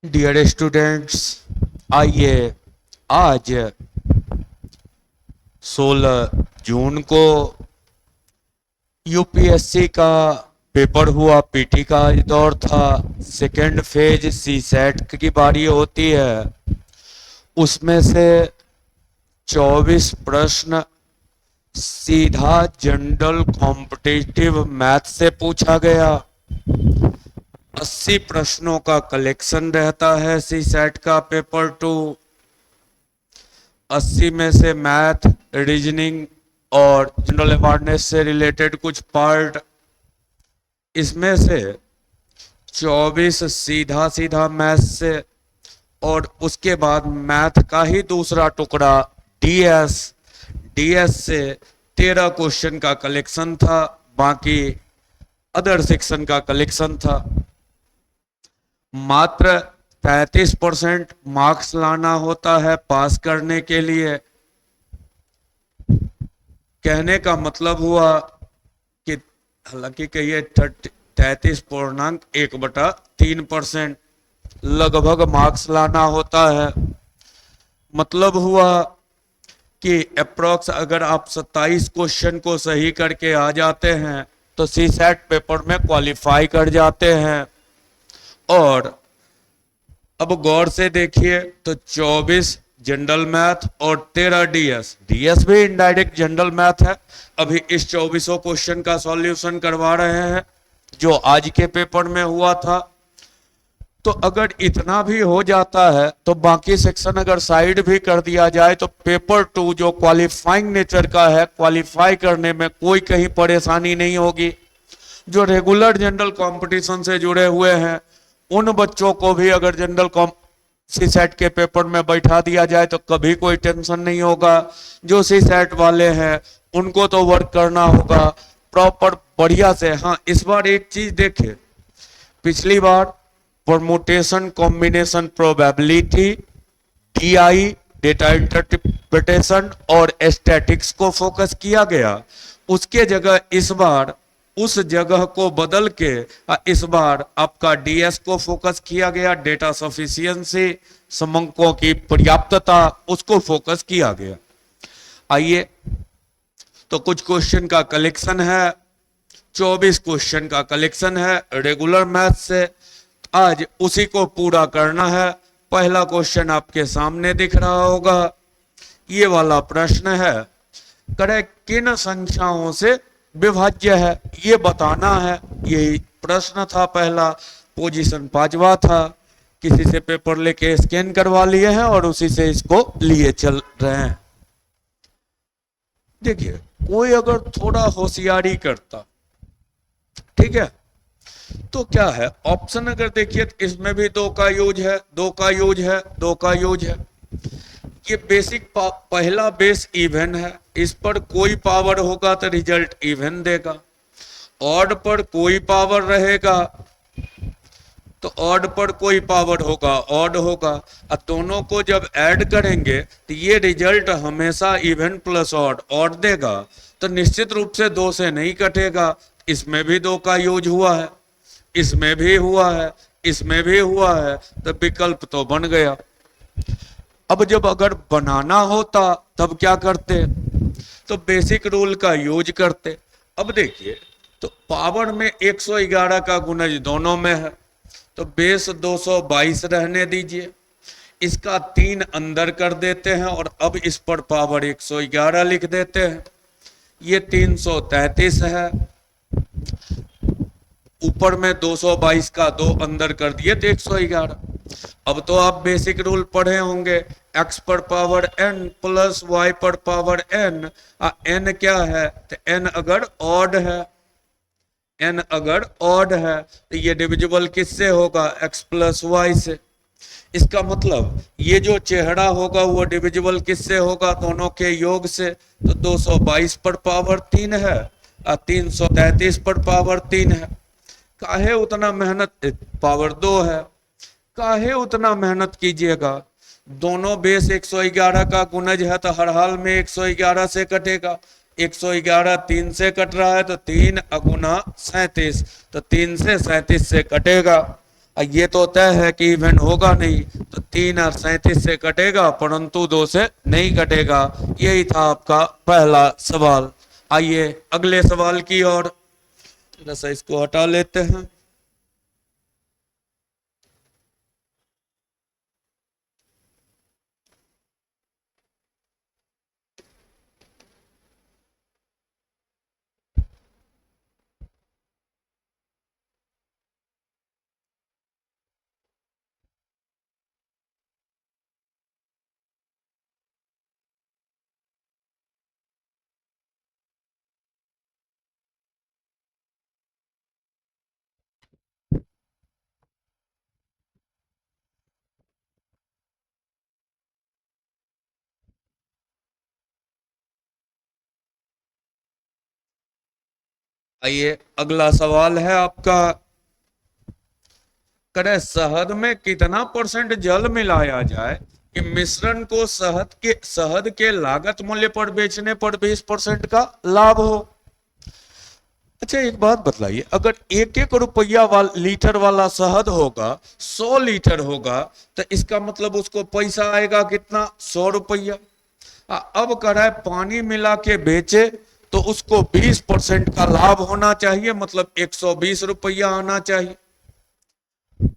Dear students, आइए आज 16 जून को यूपीएससी का पेपर हुआ। पीटी का दौर था। सेकेंड फेज सी सेट की बारी होती है। उसमें से 24 प्रश्न सीधा जनरल कॉम्पिटिटिव मैथ से पूछा गया। 80 प्रश्नों का कलेक्शन रहता है सी सेट का पेपर 2। 80 में से मैथ, रीजनिंग और जनरल अवेयरनेस से रिलेटेड कुछ पार्ट। इसमें से 24 सीधा सीधा मैथ से, और उसके बाद मैथ का ही दूसरा टुकड़ा डीएस। डीएस से 13 क्वेश्चन का कलेक्शन था। बाकी अदर सेक्शन का कलेक्शन था। मात्र 33% मार्क्स लाना होता है पास करने के लिए। कहने का मतलब हुआ कि हालांकि कहिए 33.1/3% लगभग मार्क्स लाना होता है। मतलब हुआ कि अप्रोक्स अगर आप 27 क्वेश्चन को सही करके आ जाते हैं तो सी सेट पेपर में क्वालिफाई कर जाते हैं। और अब गौर से देखिए तो 24 जनरल मैथ और 13 डीएस। डीएस भी इनडायरेक्ट जनरल मैथ है। अभी इस 24 क्वेश्चन का सॉल्यूशन करवा रहे हैं जो आज के पेपर में हुआ था। तो अगर इतना भी हो जाता है तो बाकी सेक्शन अगर साइड भी कर दिया जाए तो पेपर 2 जो क्वालिफाइंग नेचर का है, क्वालिफाई करने में कोई कहीं परेशानी नहीं होगी। जो रेगुलर जनरल कंपटीशन से जुड़े हुए हैं उन बच्चों को भी अगर जनरल सी सेट के पेपर में बैठा दिया जाए तो कभी कोई टेंशन नहीं होगा। जो सी सेट वाले हैं उनको तो वर्क करना होगा प्रॉपर बढ़िया से। हाँ, इस बार एक चीज देखे, पिछली बार permutation combination probability, DI data interpretation और स्टैटिक्स को फोकस किया गया। उसके जगह इस बार उस जगह को बदल के इस बार आपका डीएस को फोकस किया गया। डेटा सफिशिएंसी, समंकों की पर्याप्तता, उसको फोकस किया गया। आइए तो कुछ क्वेश्चन का कलेक्शन है। 24 क्वेश्चन का कलेक्शन है रेगुलर मैथ से। आज उसी को पूरा करना है। पहला क्वेश्चन आपके सामने दिख रहा होगा। ये वाला प्रश्न है, करे किन संख्याओं से विभाज्य है, ये बताना है। यही प्रश्न था पहला। पोजीशन 5वां था। किसी से पेपर लेके स्कैन करवा लिए हैं और उसी से इसको लिए चल रहे हैं। देखिए, कोई अगर थोड़ा होशियारी करता, ठीक है, तो क्या है ऑप्शन अगर देखिए तो इसमें भी 2 का यूज है, 2 का यूज है, 2 का यूज है। ये बेसिक पहला बेस इवन है। इस पर कोई पावर होगा तो रिजल्ट इवन देगा। ऑड पर कोई पावर रहेगा तो ऑड पर कोई पावर होगा, ऑड होगा। और दोनों को जब ऐड करेंगे तो ये रिजल्ट हमेशा इवन प्लस ऑड देगा। तो निश्चित रूप से 2 से नहीं कटेगा। इसमें भी 2 का यूज हुआ है, इसमें भी हुआ है, इसमें भी हुआ है, तो विकल्प तो बन गया। अब जब अगर बनाना होता तब क्या करते, तो बेसिक रूल का यूज करते। अब देखिए, तो पावर में 111 का गुणज दोनों में है, तो बेस 222 रहने दीजिए। इसका 3 अंदर कर देते हैं और अब इस पर पावर 111 लिख देते हैं। ये 333 है। ऊपर में 222 का 2 अंदर कर दिए तो 111। अब तो आप बेसिक रूल पढ़े होंगे, x पर पावर n प्लस y पर पावर n। n क्या है, तो n अगर ऑड है, n अगर ऑड है तो ये डिविजिबल किससे होगा, x प्लस वाई से। इसका मतलब ये जो चेहरा होगा वो डिविजिबल किससे होगा, दोनों के योग से। तो 222 पर पावर 3 है और 333 पर पावर 3 है। काहे उतना मेहनत, पावर 2 है, काहे उतना मेहनत कीजिएगा। दोनों बेस 111 का गुणज है तो हर हाल में 111 से कटेगा। 111 3 से कट रहा है तो 3 अगुना 37, तो 3 से 37 से कटेगा। ये तो तय है कि इवेंट होगा नहीं, तो 3 और 37 से कटेगा, परंतु 2 से नहीं कटेगा। यही था आपका पहला सवाल। आइए अगले सवाल की ओर, थोड़ा सा इसको हटा लेते हैं। आइए अगला सवाल है आपका, करे शहद में कितना परसेंट जल मिलाया जाए कि मिश्रण को शहद के लागत मूल्य पर बेचने पर 20% का लाभ हो। अच्छा एक बात बतलाइए, अगर 1-1 रुपया लीटर वाला शहद होगा, 100 लीटर होगा, तो इसका मतलब उसको पैसा आएगा कितना, 100 रुपया। अब कराए पानी मिला के बेचे तो उसको 20% का लाभ होना चाहिए, मतलब 120 रुपया आना चाहिए।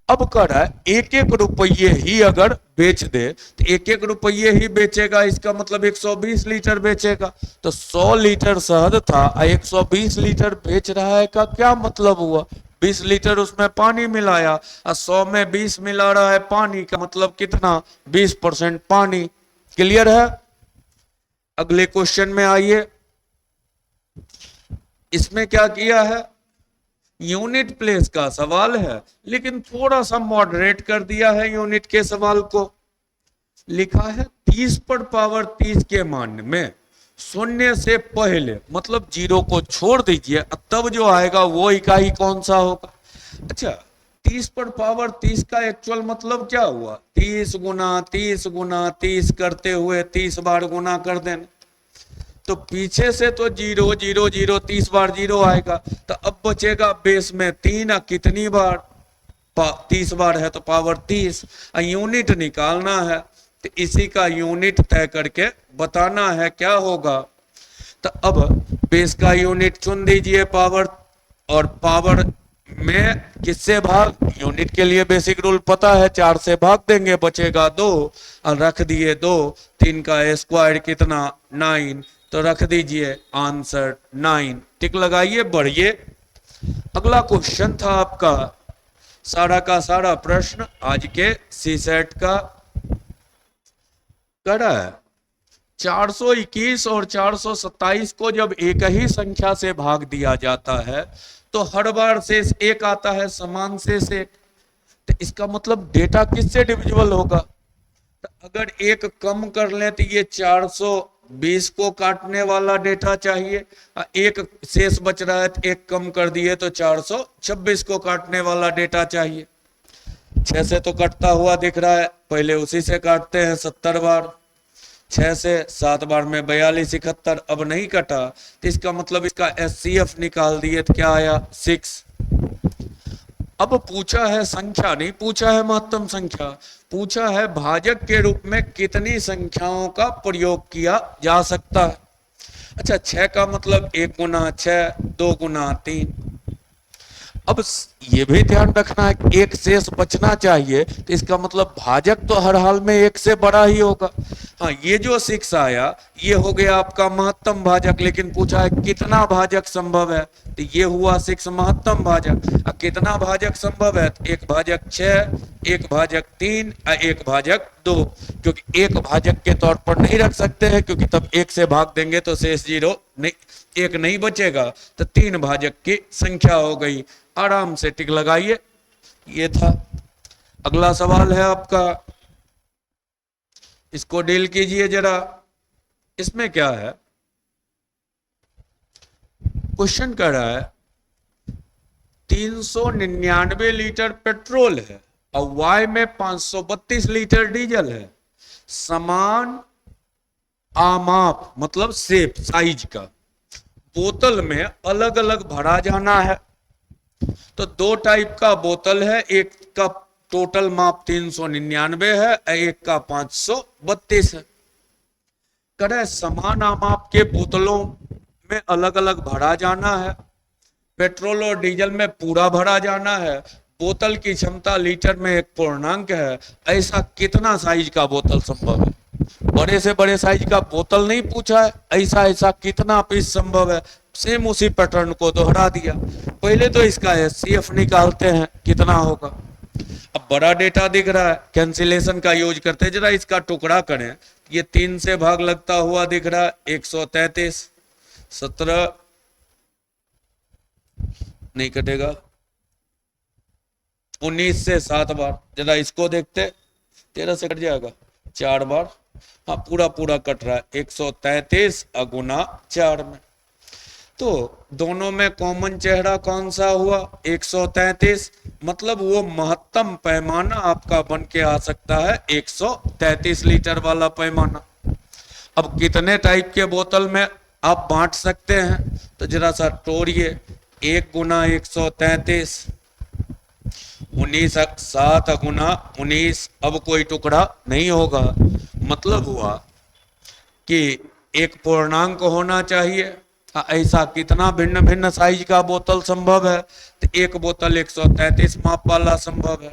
अब कर है 1-1 रुपये ही अगर बेच दे तो 1-1 रुपये ही बेचेगा, इसका मतलब 120 लीटर बेचेगा। तो 100 लीटर शहद था, 120 लीटर बेच रहा है, का क्या मतलब हुआ, 20 लीटर उसमें पानी मिलाया और 100 में 20 मिला रहा है पानी, का मतलब कितना, 20% पानी। क्लियर है। अगले क्वेश्चन में आइए, इसमें क्या किया है, यूनिट प्लेस का सवाल है, लेकिन थोड़ा सा मॉडरेट कर दिया है यूनिट के सवाल को। लिखा है 30 पर पावर 30 के मान में शून्य से पहले, मतलब जीरो को छोड़ दीजिए, तब जो आएगा वो इकाई कौन सा होगा। अच्छा 30 पर पावर 30 का एक्चुअल मतलब क्या हुआ, 30 गुना 30 गुना 30 करते हुए 30 बार गुना कर देना। तो पीछे से तो 0 0 0 30 बार 0 आएगा, तो अब बचेगा बेस में 3, कितनी बार, 30 बार है तो पावर 30। यूनिट निकालना है, तो इसी का यूनिट तय करके बताना है क्या होगा। तो अब बेस का यूनिट चुन दीजिए पावर, और पावर में किससे भाग, यूनिट के लिए बेसिक रूल पता है, 4 से भाग देंगे, बचेगा 2, और रख दिए 2, 3 का स्क्वायर कितना, 9, तो रख दीजिए आंसर 9, टिक लगाइए, बढ़िए। अगला क्वेश्चन था आपका, सारा का सारा प्रश्न आज के सी सेट का करा है। 421 और 427 को जब एक ही संख्या से भाग दिया जाता है तो हर बार शेष 1 आता है, समान शेष 1। तो इसका मतलब डेटा किससे डिविजिबल होगा, तो अगर 1 कम कर लें तो ये 420 को काटने वाला डेटा चाहिए, 1 शेष बच रहा है तो 1 कम कर दिए तो 426 को काटने वाला डेटा चाहिए। 6 से तो कटता हुआ दिख रहा है, पहले उसी से काटते हैं 70 बार, 6 से 7 बार में 42 71, अब नहीं कटा, तो इसका मतलब इसका एचसीएफ निकाल दिए तो क्या आया, 6। अब पूछा है संख्या, नहीं पूछा है महत्तम संख्या, पूछा है भाजक के रूप में कितनी संख्याओं का प्रयोग किया जा सकता है। अच्छा 6 का मतलब 1 गुना 6, 2 गुना 3। अब ये भी ध्यान रखना है कि 1 शेष बचना चाहिए, तो इसका मतलब भाजक तो हर हाल में 1 से बड़ा ही होगा। हाँ ये जो 6 आया ये हो गया आपका महत्तम भाजक, लेकिन पूछा है कितना भाजक संभव है, तो ये हुआ 6 महत्तम भाजक। अब कितना भाजक संभव है, तो 1 भाजक 6, 1 भाजक 3, 1 भाजक 2, क्योंकि 1 भाजक के तौर पर नहीं रख सकते हैं, क्योंकि तब 1 से भाग देंगे तो शेष 0 नहीं, 1 नहीं बचेगा, तो 3 भाजक की संख्या हो गई। आराम से टिक लगाइए, ये था। अगला सवाल है आपका, इसको डील कीजिए जरा। इसमें क्या है, क्वेश्चन कर रहा है 399 लीटर पेट्रोल है और वाई में 532 लीटर डीजल है, समान आमाप मतलब शेप साइज का बोतल में अलग अलग भरा जाना है। तो दो टाइप का बोतल है, एक का टोटल माप 399 है, एक का 532 है। करे समान माप के बोतलों में अलग अलग भरा जाना है। पेट्रोल और डीजल में पूरा भरा जाना है। बोतल की क्षमता लीटर में एक पूर्णांक है। ऐसा कितना साइज का बोतल संभव है? बड़े से बड़े साइज का बोतल नहीं पूछा है, ऐसा ऐसा कितना पीस संभव है। सेम उसी पैटर्न को दोहरा दिया। पहले तो इसका एचसीएफ निकालते हैं, कितना होगा। अब बड़ा डेटा दिख रहा है, कैंसिलेशन का यूज करते हैं, जरा इसका टुकड़ा करें। ये 3 से भाग लगता हुआ दिख रहा है, 133, 17 नहीं कटेगा, 19 से 7 बार, जरा इसको देखते, 13 से कट जाएगा 4 बार। हाँ पूरा पूरा कट रहा है, 133 गुना 4 में। तो दोनों में कॉमन चेहरा कौन सा हुआ? 133, मतलब वो महत्तम पैमाना आपका बन के आ सकता है 133 लीटर वाला पैमाना। अब कितने टाइप के बोतल में आप बांट सकते हैं? तो जरा सा तोड़िए, 1 गुना 133, 19 7 गुना 19, अब कोई टुकड़ा नहीं होगा। मतलब हुआ कि एक पूर्णांक होना चाहिए। ऐसा कितना भिन्न भिन्न साइज का बोतल संभव है? तो एक बोतल 133 माप वाला संभव है,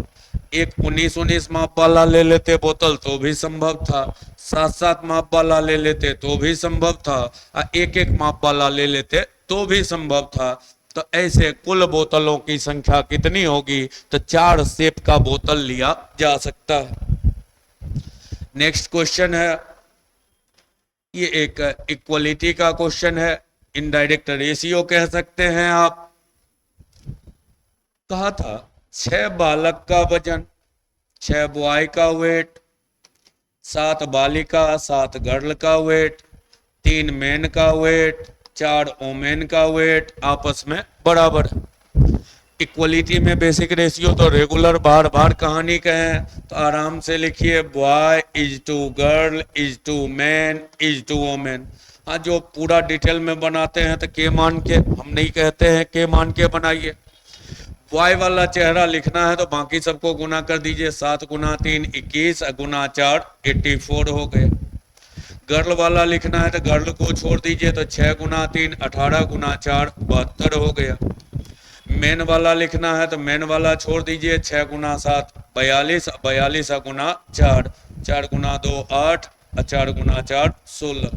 एक 19 माप वाला ले लेते बोतल तो भी संभव था, 7 माप वाला ले लेते तो भी संभव था, एक माप वाला ले लेते तो भी संभव था। तो ऐसे कुल बोतलों की संख्या कितनी होगी? तो 4 शेप का बोतल लिया जा सकता है। नेक्स्ट क्वेश्चन है, ये एक इक्वलिटी का क्वेश्चन है, इनडायरेक्ट रेशियो कह सकते हैं आप। कहा था 6 बालक का वजन, 6 बॉय का वेट, 7 बालिका 7 गर्ल का वेट, 3 मेन का वेट, 4 ओमेन का वेट आपस में बराबर। इक्वलिटी में बेसिक रेशियो तो रेगुलर बार बार कहानी कहें तो आराम से लिखिए, boy is to girl is to man is to women. हाँ जो पूरा डिटेल में बनाते हैं तो के मान के, हम नहीं कहते हैं के मान के बनाइए। बॉय वाला चेहरा लिखना है तो बाकी सबको गुना कर दीजिए, 7 गुना 3 21 गुना 4 84 हो गए। गर्ल वाला लिखना है तो गर्ल को छोड़ दीजिए, तो 6 गुना 3 18 गुना 4 72 हो गया। मेन वाला लिखना है तो मेन वाला छोड़ दीजिए, 6 गुना 7 42 42 गुना 4 4 गुना 2 8 4 गुना 4 16।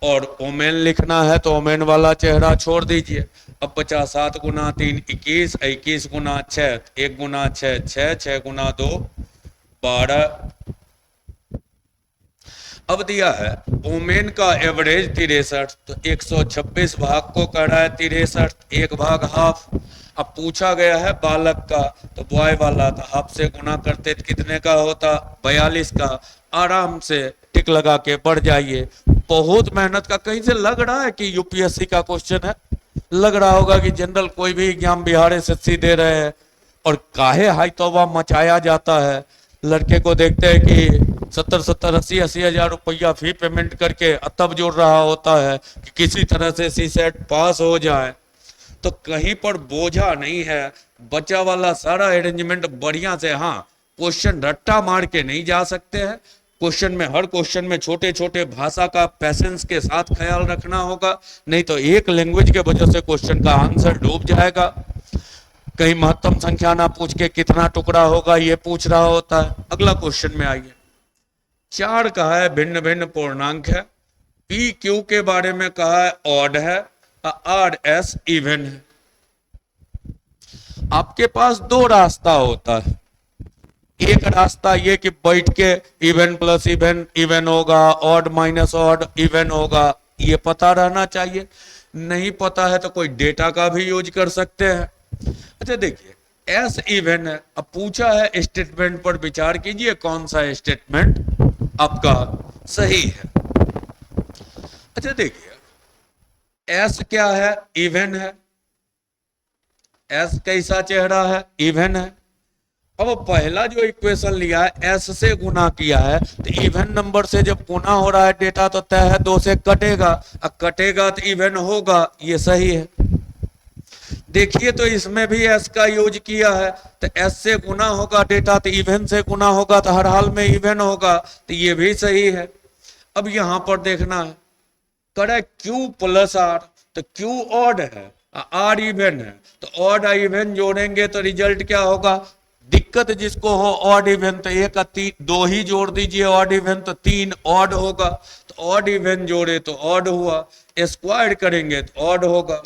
और ओमेन लिखना है तो ओमेन वाला चेहरा छोड़ दीजिए। अब 57 गुना 3 21 21 गुना 6 1 गुना 6 6 6 गुना 2 12। अब दिया है ओमेन का एवरेज 63, तो 126 भाग को कर रहा है 63, 1 भाग हाफ। अब पूछा गया है बालक का, तो बॉय वाला था, हाफ से गुना करते कितने का होता? 42 का। आराम से टिक लगा के बढ़ जाइए। बहुत मेहनत का, कहीं से लग रहा है कि यूपीएससी का क्वेश्चन है, लग रहा होगा कि जनरल कोई भी एग्जाम बिहार एसएससी दे रहे हैं। और काहे हाई तौबा मचाया जाता है, लड़के को देखते हैं कि 70 80 हजार रुपया फी पेमेंट करके तब जोड़ रहा होता है कि किसी तरह से सीसेट पास हो जाए। तो कहीं पर बोझा नहीं है, बच्चा वाला सारा अरेंजमेंट बढ़िया से। हाँ क्वेश्चन रट्टा मार के नहीं जा सकते हैं, क्वेश्चन में हर क्वेश्चन में छोटे छोटे भाषा का पैसेंस के साथ ख्याल रखना होगा, नहीं तो एक लैंग्वेज के वजह से क्वेश्चन का आंसर डूब जाएगा। कहीं महत्तम संख्या ना पूछ के कितना टुकड़ा होगा ये पूछ रहा होता है। अगला क्वेश्चन में आइए, 4 कहा है भिन्न भिन्न पूर्णांक है, पी क्यू के बारे में कहा है ऑड है, आर एस इवन है। आपके पास 2 रास्ता होता है। एक रास्ता ये कि बैठ के इवन प्लस इवन इवन होगा, ऑड माइनस ऑड इवन होगा, ये पता रहना चाहिए। नहीं पता है तो कोई डेटा का भी यूज कर सकते हैं। अच्छा देखिए एस इवन है। अब पूछा है स्टेटमेंट पर विचार कीजिए, कौन सा स्टेटमेंट आपका सही है। अच्छा देखिए एस क्या है? इवन है। एस कैसा चेहरा है? इवन है। अब पहला जो इक्वेशन लिया है एस से गुना किया है, तो इवन नंबर से जब गुना हो रहा है डेटा तो तय है 2 से कटेगा, अब कटेगा तो इवन होगा, ये सही है। देखिए तो इसमें भी एस का यूज किया है, तो एस से गुना होगा डेटा, तो इवन से गुना होगा तो हर हाल में इवन होगा, तो ये भी सही है। अब यहां पर देखना है, करे क्यू प्लस आर, तो क्यू ऑड है, आर इवन है, तो ऑड इवन जोड़ेंगे तो रिजल्ट क्या होगा। दिक्कत जिसको हो ऑड इवन, तो एक तीन दो ही जोड़ दीजिए ऑड इवन, तो तीन ऑड होगा, तो ऑड इवन जोड़े तो ऑड हुआ, स्क्वायर करेंगे तो ऑड होगा।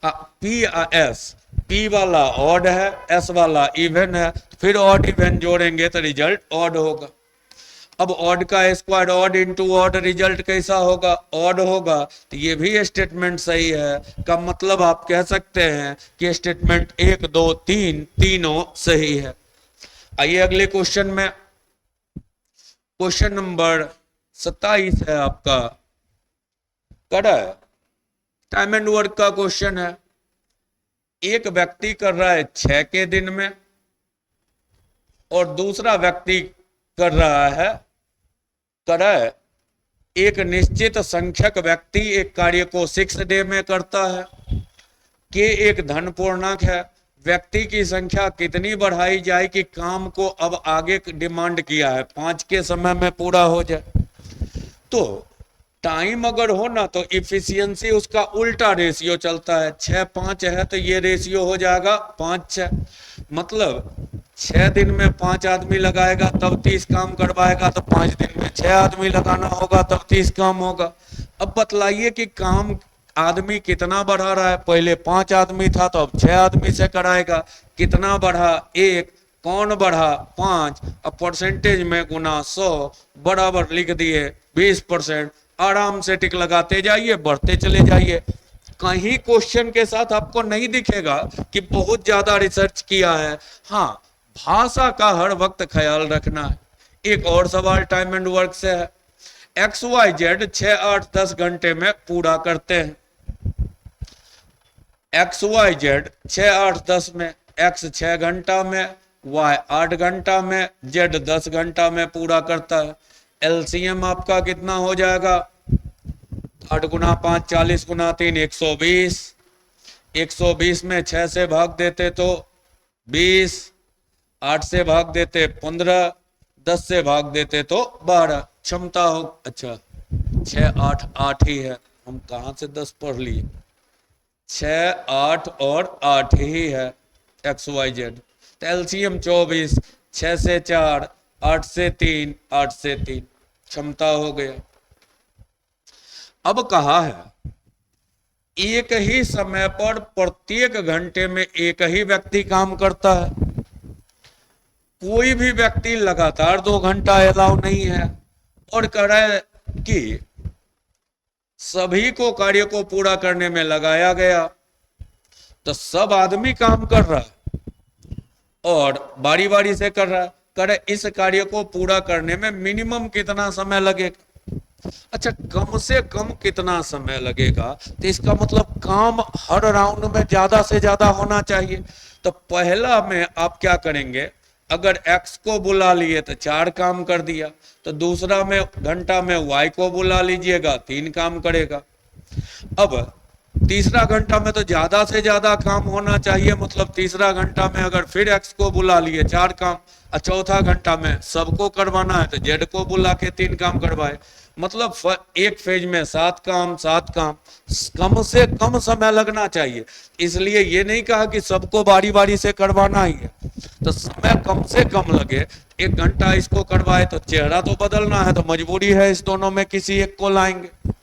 पी एस, पी वाला ऑड है, एस वाला इवन है, फिर ऑड इवन जोड़ेंगे तो रिजल्ट ऑड होगा। अब ऑड का square, odd into odd, result कैसा होगा, ऑड होगा, तो ये भी स्टेटमेंट सही है। का मतलब आप कह सकते हैं कि स्टेटमेंट एक दो तीन तीनों सही है। आइए अगले क्वेश्चन में, क्वेश्चन नंबर 27 है आपका, कड़ा टाइम एंड वर्क का क्वेश्चन है। एक व्यक्ति कर रहा है 6 के दिन में और दूसरा व्यक्ति कर रहा है, एक निश्चित संख्यक व्यक्ति एक कार्य को 6 डे में करता है। के एक धन पूर्णांक है, व्यक्ति की संख्या कितनी बढ़ाई जाए कि काम को अब आगे डिमांड किया है 5 के समय में पूरा हो जाए। तो टाइम अगर हो ना तो इफिशियंसी उसका उल्टा रेशियो चलता है, 6-5 है तो ये रेशियो हो जाएगा 5-6, मतलब 6 दिन में 5 आदमी लगाएगा तब 30 काम करवाएगा, तो 5 दिन में 6 आदमी लगाना होगा तब 30 काम होगा। अब बतलाइए कि काम आदमी कितना बढ़ा रहा है, पहले 5 आदमी था तो अब 6 आदमी से कराएगा, कितना बढ़ा 1, कौन बढ़ा 5, अब परसेंटेज में गुना 100 बराबर लिख दिए 20%, आराम से टिक लगाते जाइए, बढ़ते चले जाइए। कहीं क्वेश्चन के साथ आपको नहीं दिखेगा कि बहुत ज्यादा रिसर्च किया है। हाँ, भाषा का हर वक्त ख्याल रखना है। एक और सवाल टाइम एंड वर्क से है। XYZ 6, 8, 10 घंटे में पूरा करते हैं। XYZ 6, 8, 10 में, X 6 घंटा में, Y 8 घंटा में, Z 10 घंटा में पूरा करता है। एलसीएम आपका कितना हो जाएगा, 8 गुना 5 40 गुना 3 120, 120 में 6 से भाग देते तो 20, 8 से भाग देते 15, 10 से भाग देते तो 12, क्षमता हो, अच्छा 6 8 8 ही है, हम कहाँ से 10 पढ़ लिए, 6 8 और 8 ही है XYZ। तो एलसीएम 24, 6 से 4, 8 से 3, 8 से 3, क्षमता हो गया। अब कहा है एक ही समय पर प्रत्येक घंटे में एक ही व्यक्ति काम करता है। कोई भी व्यक्ति लगातार 2 घंटा अलाउ नहीं है, और कह रहा है कि सभी को कार्य को पूरा करने में लगाया गया, तो सब आदमी काम कर रहा है और बारी बारी से कर रहा है। करे इस कार्य को पूरा करने में मिनिमम कितना समय लगेगा। अच्छा, कम से कम कितना समय लगेगा, तो इसका मतलब काम हर राउंड में ज्यादा से ज्यादा होना चाहिए। तो पहला में आप क्या करेंगे, अगर X को बुला लिए तो 4 काम कर दिया, तो दूसरा में घंटा में Y को बुला लीजिएगा 3 काम करेगा। अब तीसरा घंटा में तो ज्यादा से ज्यादा काम होना चाहिए, मतलब तीसरा घंटा में अगर फिर X को बुला लिए 4 काम, और चौथा घंटा में सबको करवाना है तो Z को बुला के 3 काम करवाए, मतलब एक फेज में 7 काम 7 काम, कम से कम समय लगना चाहिए। इसलिए ये नहीं कहा कि सबको बारी बारी से करवाना ही है, तो समय कम से कम लगे। 1 घंटा इसको करवाए तो चेहरा तो बदलना है, तो मजबूरी है इस दोनों में किसी एक को लाएंगे।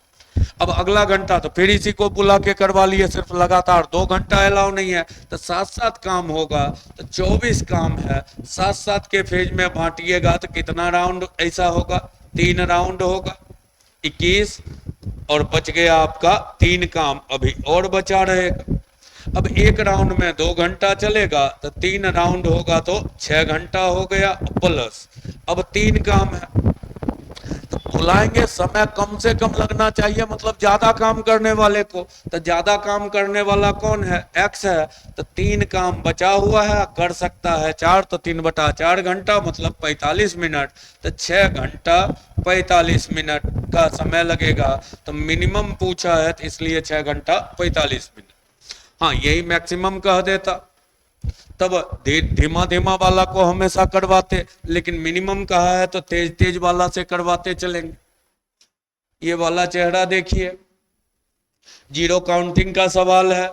अब अगला घंटा तो फिर इसी को बुला के करवा लिए, सिर्फ लगातार 2 घंटा अलाउ नहीं है, तो 7-7 काम होगा, तो 24 काम है, 7-7 के फेज में बांटिएगा तो कितना राउंड ऐसा होगा, 3 राउंड होगा, 21, और बच गया आपका 3 काम अभी और बचा रहेगा। अब एक राउंड में 2 घंटा चलेगा, तो 3 राउंड होगा तो 6 घंटा हो गया, प्लस अब 3 काम है, तो बुलाएंगे समय कम से कम लगना चाहिए, मतलब ज्यादा काम करने वाले को। तो ज्यादा काम करने वाला कौन है, X है, तो 3 काम बचा हुआ है, कर सकता है 4, तो 3/4 घंटा मतलब 45 मिनट, तो 6 घंटा 45 मिनट का समय लगेगा। तो मिनिमम पूछा है तो इसलिए 6 घंटा 45 मिनट। हाँ यही मैक्सिमम कह देता, तब धीमा धीमा वाला को हमेशा करवाते, लेकिन मिनिमम कहा है तो तेज तेज वाला से करवाते चलेंगे। ये वाला चेहरा देखिए, जीरो काउंटिंग का सवाल है।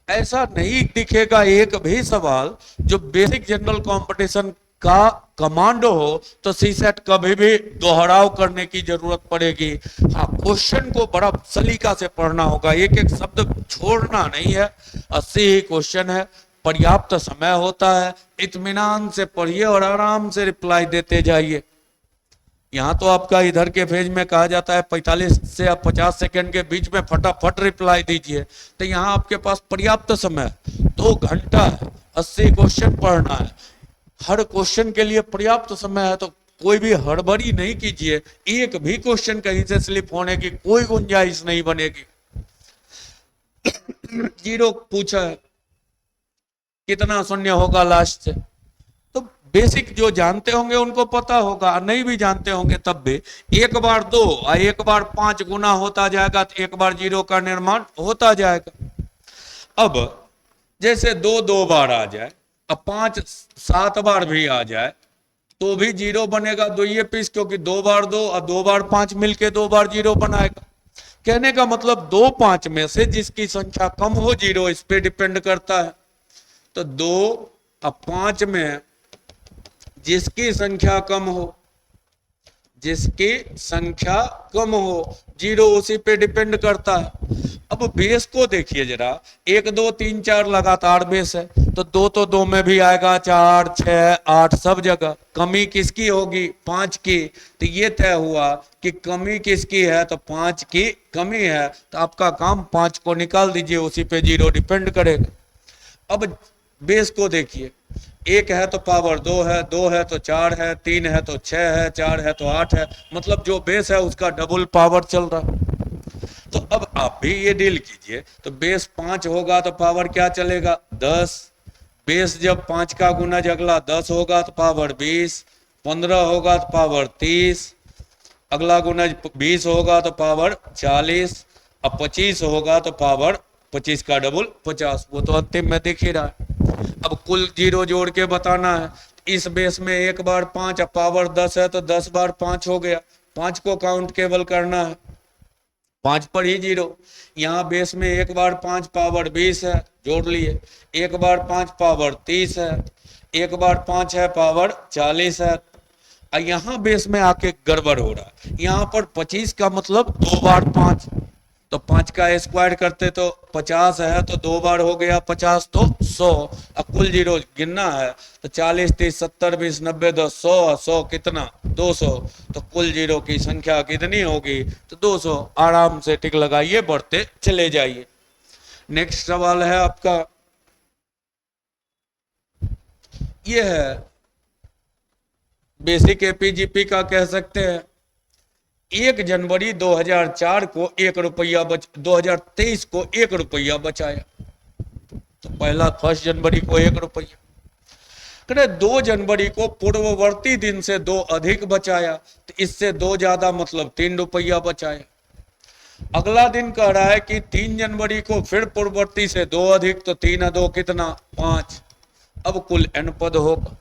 ऐसा नहीं दिखेगा एक भी सवाल जो बेसिक जनरल कंपटीशन का कमांडो हो तो सीसेट कभी भी दोहराव करने की जरूरत पड़ेगी। हाँ, क्वेश्चन को बड़ा सलीका से पढ़ना होगा, एक एक शब्द छोड़ना नहीं है। 80 ही क्वेश्चन है, पर्याप्त समय होता है, इत्मीनान से पढ़िए और आराम से रिप्लाई देते जाइए। यहाँ तो आपका इधर के पेज में कहा जाता है 45 से 50 सेकंड के बीच में फटाफट रिप्लाई दीजिए, तो यहाँ आपके पास पर्याप्त समय 2 घंटा है, 80 क्वेश्चन पढ़ना है, हर क्वेश्चन के लिए पर्याप्त समय है, तो कोई भी हड़बड़ी नहीं कीजिए, एक भी क्वेश्चन कहीं से स्लिप होने की कोई गुंजाइश नहीं बनेगी। जीरो पूछा है, कितना शून्य होगा लास्ट से, तो बेसिक जो जानते होंगे उनको पता होगा, नहीं भी जानते होंगे तब भी एक बार 2 और एक बार 5 गुना होता जाएगा तो एक बार जीरो का निर्माण होता जाएगा। अब जैसे 2 बार आ जाए, अब 5 7 बार भी आ जाए तो भी जीरो बनेगा 2 ये पीस, क्योंकि 2 बार 2 और 2 बार 5 मिलके 2 बार जीरो बनाएगा। कहने का मतलब 2 5 में से जिसकी संख्या कम हो जीरो इस पे डिपेंड करता है। तो 2 और 5 में जिसकी संख्या कम हो, जिसकी संख्या कम हो, जीरो उसी पे डिपेंड करता है। अब बेस को देखिए जरा, 1 2 3 4 लगातार बेस है, तो 2 तो 2 में भी आएगा, 4 6 8 सब जगह। कमी किसकी होगी? 5 की। तो ये तय हुआ कि कमी किसकी है, तो 5 की कमी है, तो आपका काम 5 को निकाल दीजिए, उसी पे जीरो डिपेंड करेगा। अब बेस को देखिए, 1 है तो पावर 2 है, 2 है तो 4 है, 3 है तो 6 है, 4 है तो 8 है, मतलब जो बेस है उसका डबल पावर चल रहा है। तो अब आप भी ये डील कीजिए, तो बेस 5 होगा तो पावर क्या चलेगा? 10। बेस जब 5 का गुना अगला 10 होगा तो पावर 20, 15 होगा तो पावर 30, अगला गुना 20 होगा तो पावर 40, अब 25 होगा तो पावर 25 का डबल 50, वो तो अंतिम में दिख ही रहा है। अब कुल जीरो जोड़ के बताना है, इस बेस में 1 बार 5, अब पावर 10 है तो 10 बार 5 हो गया, 5 को काउंट केवल करना है, 5 पर ही जीरो। यहाँ बेस में 1 बार 5 पावर 20 है, जोड़ लिए, 1 बार 5 पावर 30 है, 1 बार 5 है पावर 40 है। यहाँ बेस में आके गड़बड़ हो रहा है, यहाँ पर 25 का मतलब 2 बार 5, तो 5 का स्क्वायर करते तो 50 है, तो 2 बार हो गया 50 तो 100। अब कुल जीरो गिनना है तो 40 30 70 20 90 10 100, 100 कितना? 200। तो कुल जीरो की संख्या कितनी होगी? तो 200। आराम से टिक लगाइए, बढ़ते चले जाइए। नेक्स्ट सवाल है आपका, ये है बेसिक एपीजीपी का, कह सकते हैं 1 जनवरी 2004 को 1 रुपया 2023 को 1 रुपया बचाया, तो पहला 1 जनवरी को 1 रुपया। 2 जनवरी को पूर्ववर्ती दिन से 2 अधिक बचाया, तो इससे 2 ज्यादा मतलब 3 रुपया बचाया। अगला दिन कह रहा है कि 3 जनवरी को फिर पूर्ववर्ती से 2 अधिक, तो 3 2 कितना? 5। अब कुल n पद होगा।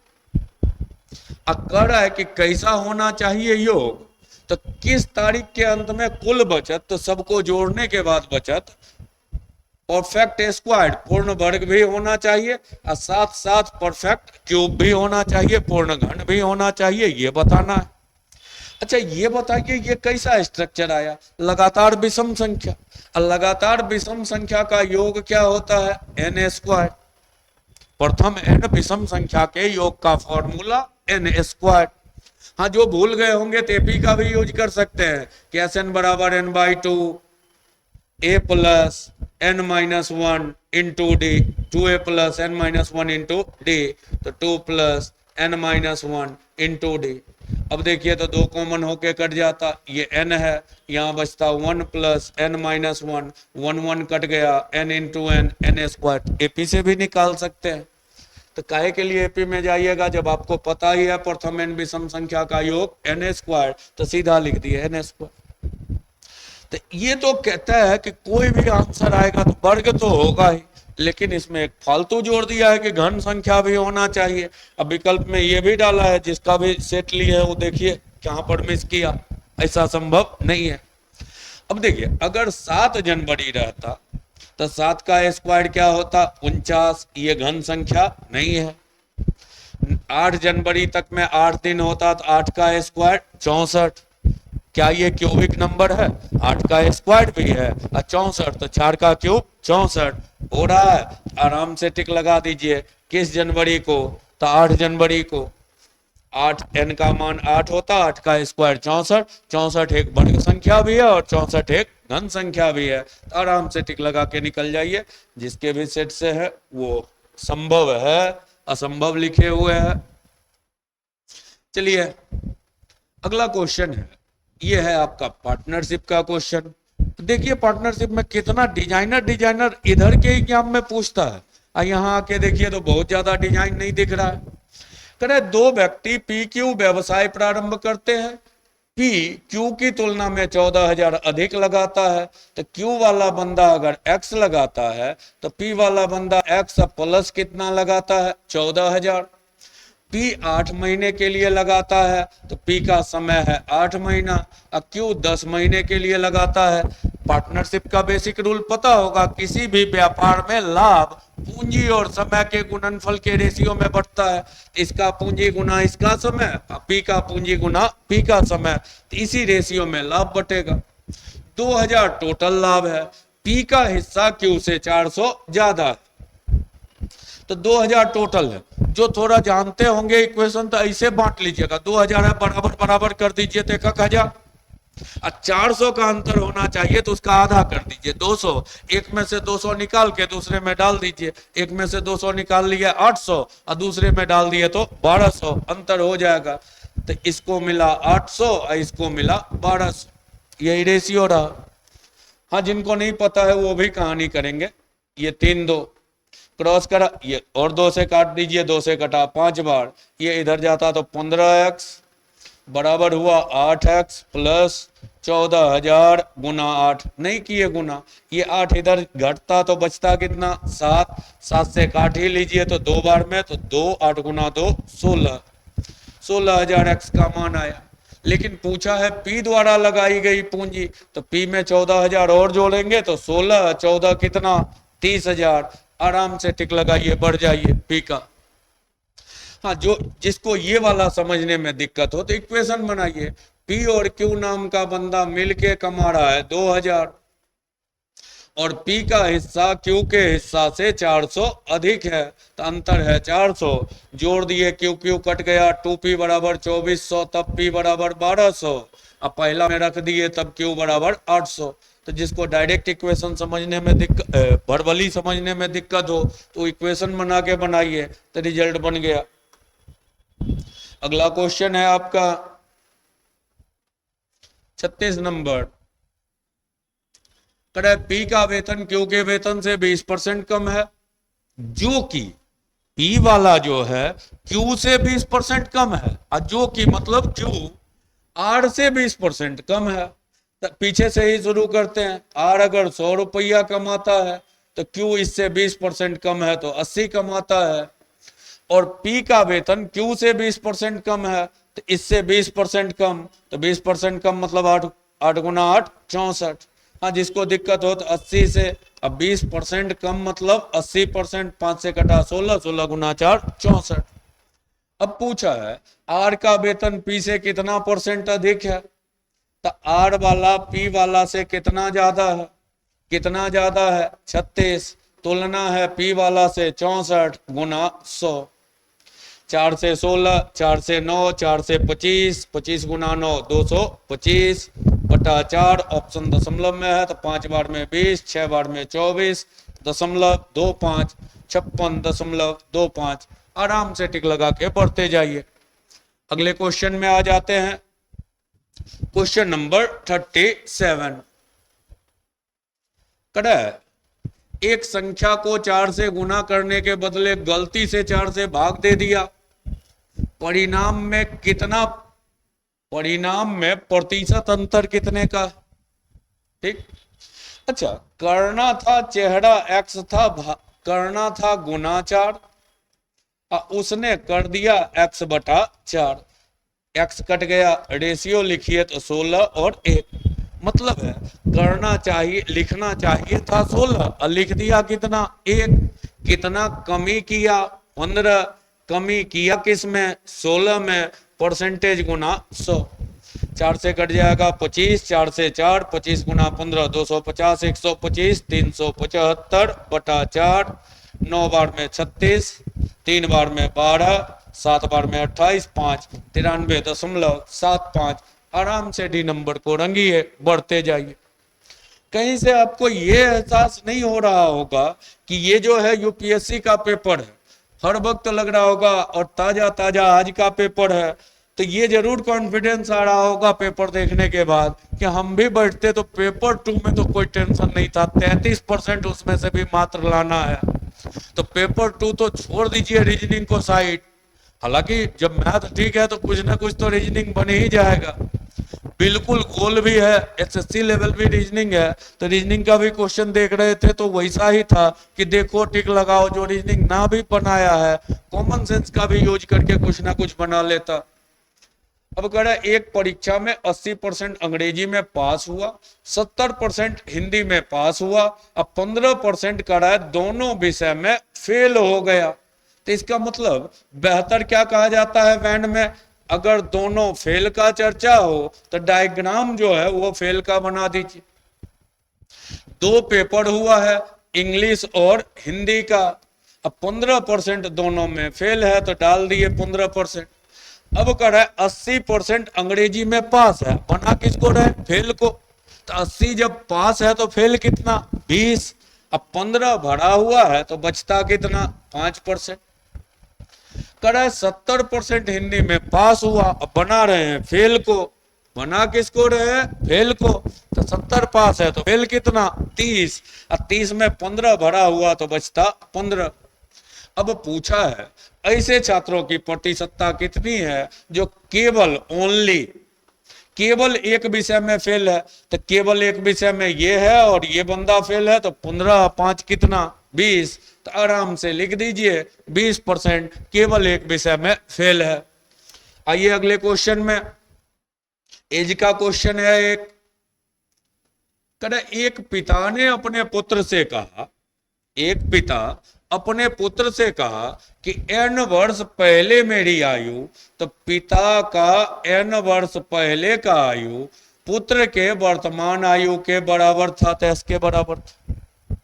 अब कह रहा है कि कैसा होना चाहिए योग, तो किस तारीख के अंत में कुल बचत, तो सबको जोड़ने के बाद बचत परफेक्ट स्क्वायर्ड पूर्ण वर्ग भी होना चाहिए, और साथ साथ परफेक्ट क्यूब भी होना चाहिए, पूर्ण घन भी होना चाहिए, ये बताना है। अच्छा ये बताइए, ये कैसा स्ट्रक्चर आया? लगातार विषम संख्या, और लगातार विषम संख्या का योग क्या होता है? n square. प्रथम n विषम संख्या के योग का फॉर्मूला n स्क्वायर। हाँ, जो भूल गए होंगे तो एपी का भी यूज कर सकते हैं कि Sn बराबर n/2 a plus n minus 1 into D, 2a plus n minus 1 into D, तो 2 plus n minus 1 into D. अब देखिए तो 2 कॉमन होके कट जाता, ये n है, यहाँ बचता 1 प्लस n माइनस 1, 1 1 कट गया, n into n square. AP से भी निकाल सकते हैं। तो काहे के लिए एपी में जाइएगा, जब आपको पता ही है प्रथम n विषम संख्या का योग n स्क्वायर, तो सीधा लिख दिए n स्क्वायर। तो ये तो कहता है कि कोई भी आंसर आएगा तो वर्ग तो होगा ही, लेकिन इसमें एक फालतू जोड़ दिया है कि घन संख्या भी होना चाहिए। अब विकल्प में ये भी डाला है, जिसका भी सेट लिए है वो देखिए कहां पर मिस किया, ऐसा संभव नहीं है। अब देखिए अगर 7 जनवरी रहता तो 7 का स्क्वायर क्या होता 49, ये घन संख्या नहीं है। 8 जनवरी तक में 8 दिन होता तो 8 का स्क्वायर 64, क्या ये क्यूबिक नंबर है? 8 का स्क्वायर भी है और 64, तो 4 का क्यूब 64 हो रहा है। आराम से टिक लगा दीजिए। किस जनवरी को? तो 8 जनवरी को। 8 n का मान 8 होता, 8 का स्क्वायर 64, 64 एक वर्ग संख्या भी है और 64 एक घन संख्या भी है। तो आराम से टिक लगा के निकल जाइए। जिसके भी सेट से है वो संभव है, असंभव लिखे हुए है। चलिए अगला क्वेश्चन है, ये है आपका पार्टनरशिप का क्वेश्चन। देखिए पार्टनरशिप में कितना डिजाइनर इधर के एग्जाम में पूछता है, और यहाँ आके देखिए तो बहुत ज्यादा डिजाइन नहीं दिख रहा है। करे 2 व्यक्ति पी क्यू व्यवसाय प्रारंभ करते हैं। पी क्यू की तुलना में 14,000 अधिक लगाता है, तो क्यू वाला बंदा अगर एक्स लगाता है तो पी वाला बंदा एक्स प्लस कितना लगाता है 14,000। पी 8 महीने के लिए लगाता है तो पी का समय है 8 महीना, और क्यू 10 महीने के लिए लगाता है। पार्टनरशिप का बेसिक रूल पता होगा, किसी भी व्यापार में लाभ पूंजी और समय के गुणनफल के रेशियो में बढ़ता है। इसका पूंजी गुना इसका समय, पी का पूंजी गुना पी का समय, तो इसी रेशियो में लाभ बटेगा। 2000 टोटल लाभ है, पी का हिस्सा क्यू से 400 ज्यादा है, तो 2000 टोटल है। जो थोड़ा जानते होंगे इक्वेशन तो ऐसे बांट लीजिएगा, 2000 है बराबर बराबर कर दीजिए तो 1000, और 400 का अंतर होना चाहिए तो उसका आधा कर दीजिए 200। एक में से 200 निकाल के दूसरे में डाल दीजिए, एक में से 200 निकाल लिया 800 और दूसरे में डाल दिए तो 1200, अंतर हो जाएगा। तो इसको मिला 800 और इसको मिला 1200, यही रेशियो रहा। हाँ जिनको नहीं पता है वो भी कहानी करेंगे। ये 3 2 क्रॉस करा, ये और 2 से काट दीजिए, 2 से कटा 5 बार, ये इधर जाता तो 15x बराबर हुआ 8x प्लस 14,000 गुना 8, नहीं किए गुना, ये 8 इधर घटता तो बचता कितना 7, 7 से काट ही लीजिए तो 2 बार में, तो 2 8 गुना 2 16, 16,000 x का मान आया। लेकिन पूछा है पी द्वारा लगाई गई पूंजी, तो पी में 14,000 और जोड़ेंगे तो 16 14 कितना 30,000। आराम से टिक लगाइए, बढ़ जाइए पी का। हाँ जो जिसको ये वाला समझने में दिक्कत हो तो इक्वेशन बनाइए। पी और क्यू नाम का बंदा मिलके कमा रहा है 2000 और पी का हिस्सा क्यू के हिस्सा से 400 अधिक है, तो अंतर है 400। जोड़ दिए, क्यू क्यू कट गया, 2p बराबर 2400, तब p बराबर 1200, अब पहला में रख दिए तब क्यू बराबर 800। तो जिसको डायरेक्ट इक्वेशन समझने में दिक्कत, वर्बली समझने में दिक्कत हो तो इक्वेशन बना के बनाइए तो रिजल्ट बन गया। अगला क्वेश्चन है आपका 36 नंबर। करे पी का वेतन क्यू के वेतन से 20% कम है, जो कि पी वाला जो है क्यू से 20% कम है, और जो कि मतलब क्यू आर से 20% कम है। तो पीछे से ही शुरू करते हैं। आर अगर 100 रुपया कमाता है तो क्यू इससे 20% कम है तो 80 कमाता है, और पी का वेतन क्यू से 20% कम है तो इससे 20% कम, तो 20% कम मतलब 8 गुना 8 64। हाँ जिसको दिक्कत हो तो 80 से, अब 20% कम मतलब 80%, 5 से कटा 16, 16 गुना 4 64। अब पूछा है आर का वेतन पी से कितना % अधिक है, तो आर वाला पी वाला से कितना ज्यादा है, कितना ज्यादा है 36, तुलना है पी वाला से 64 गुना 100। 4 से 16, 4 से 9, 4 से 25, 25 गुना 9 225 बटा 4, ऑप्शन दशमलव में है तो 5 बार में 20, 6 बार में 24 दशमलव 25, 56.25। आराम से टिक लगा के पढ़ते जाइए। अगले क्वेश्चन में आ जाते हैं। Question number 37। कड़ा एक संख्या को 4 से गुना करने के बदले गलती से 4 से भाग दे दिया, परिणाम में प्रतिशत अंतर कितने का? ठीक। अच्छा, करना था चेहरा एक्स था, करना था गुना 4, उसने कर दिया एक्स बटा 4, एक्स कट गया, रेशियो लिखिए तो 16 और 1। मतलब है करना चाहिए, लिखना चाहिए था 16 और लिख दिया कितना 1। कितना कमी किया 15, कमी किया किस में 16 में, परसेंटेज गुना 100। 4 से कट जाएगा 25, 4 से 4, 25 गुना 15 250, 125, 375 बटा 4, 9 बार में 36, 3 बार में 12, 7 बार में 28, 5 93.75। आराम से डी नंबर को रंगिए, बढ़ते जाइए। कहीं से आपको ये एहसास नहीं हो रहा होगा कि ये जो है यूपीएससी का पेपर है, हर वक्त लग रहा होगा और ताजा ताजा आज का पेपर है। तो ये जरूर कॉन्फिडेंस आ रहा होगा पेपर देखने के बाद कि हम भी बैठते तो पेपर 2 में तो कोई टेंशन नहीं था, 33% उसमें से भी मात्र लाना है। तो पेपर 2 तो छोड़ दीजिए रीजनिंग को साइड, हालांकि जब मैथ ठीक है तो कुछ ना कुछ तो रीजनिंग बन ही जाएगा। बिल्कुल गोल भी है, एसएससी लेवल भी रीजनिंग है, तो रीजनिंग का भी क्वेश्चन देख रहे थे तो वैसा ही था कि देखो टिक लगाओ, जो रीजनिंग ना भी बनाया है कॉमन सेंस का भी यूज करके कुछ ना कुछ बना लेता। अब कह रहा है एक परीक्षा में 80% अंग्रेजी में पास हुआ, 70% हिंदी में पास हुआ, अब 15% कह रहा है दोनों विषय में फेल हो गया। तो इसका मतलब बेहतर क्या कहा जाता है बैंड में, अगर दोनों फेल का चर्चा हो तो डायग्राम जो है वो फेल का बना दीजिए। 2 पेपर हुआ है इंग्लिश और हिंदी का, अब 15% दोनों में फेल है तो डाल दिए 15%। अब कर रहा है 80% अंग्रेजी में पास है, बना किसको रहे फेल को, तो 80 जब पास है तो फेल कितना 20, अब 15 भरा हुआ है तो बचता कितना 5%। कर रहा है 70% हिंदी में पास हुआ, अब बना रहे हैं फेल को, बना किसको रहे हैं फेल को, तो 70 पास है तो फेल कितना 30, और 30 में 15 भरा हुआ तो बचता 15। अब पूछा है ऐसे छात्रों की प्रतिशतता कितनी है जो केवल ओनली केवल एक विषय में फेल है, तो केवल एक विषय में ये है और ये बंदा फेल है, तो 15 5 कितना 20, तो आराम से लिख दीजिए 20% केवल एक विषय में फेल है। आइए अगले क्वेश्चन में, एज का क्वेश्चन है एक। एक पिता ने अपने पुत्र से कहा, एक पिता अपने पुत्र से कहा कि n वर्ष पहले मेरी आयु, तो पिता का n वर्ष पहले का आयु पुत्र के वर्तमान आयु के बराबर था, तो इसके बराबर था।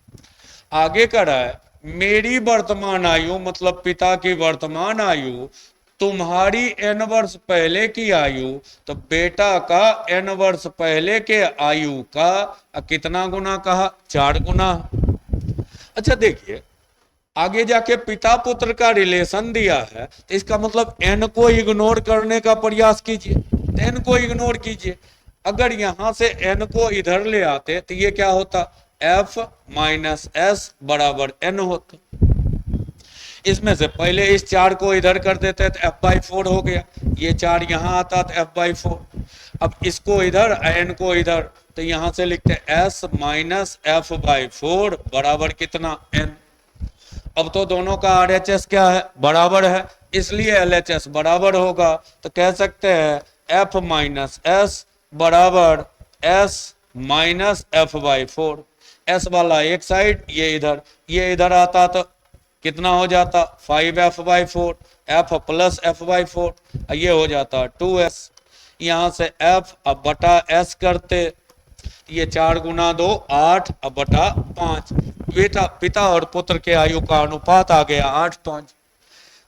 आगे का रहा है मेरी वर्तमान आयु मतलब पिता की वर्तमान आयु तुम्हारी n वर्ष पहले की आयु, तो बेटा का n वर्ष पहले के आयु का कितना गुना कहा 4 गुना। अच्छा देखिए आगे जाके पिता पुत्र का रिलेशन दिया है, तो इसका मतलब n को इग्नोर करने का प्रयास कीजिए, तो n को इग्नोर कीजिए। अगर यहां से n को इधर ले आते तो ये क्या होता f माइनस एस बराबर n होता। इसमें से पहले इस 4 को इधर कर देते तो f/4 हो गया, ये 4 यहां आता तो f/4। अब इसको इधर n को इधर, तो यहां से लिखते s माइनस f/4 बराबर कितना n। अब तो दोनों का RHS क्या है बराबर है, इसलिए LHS बराबर होगा, तो कह सकते हैं f माइनस एस बराबर s माइनस f/4। s वाला एक साइड, ये इधर आता तो कितना हो जाता 5f/4, f प्लस f/4, ये हो जाता 2s। यहां से f अब बटा s करते, ये 4 गुना 2 8 अब बटा 5। बेटा पिता और पुत्र के आयु का अनुपात आ गया 8:5।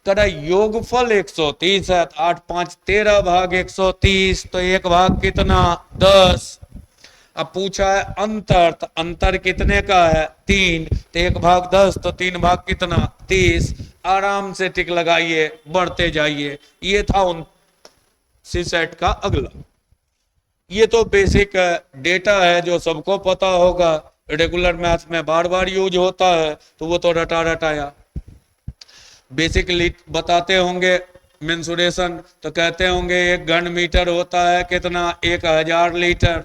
कदा योगफल 130 है, 8 5 13 भाग 130, तो एक भाग कितना 10। अब पूछा है अंतर, तो अंतर कितने का है 3, तो 1 भाग 10, तो 3 भाग कितना 30। आराम से टिक लगाइए, बढ़ते जाइए। ये था उन सीसेट का अगला। ये तो बेसिक डेटा है जो सबको पता होगा, रेगुलर मैथ में बार बार यूज होता है, तो वो तो रटा रटाया। बेसिकली बताते होंगे मेंसुरेशन, तो कहते होंगे 1 घन मीटर होता है कितना 1000 लीटर,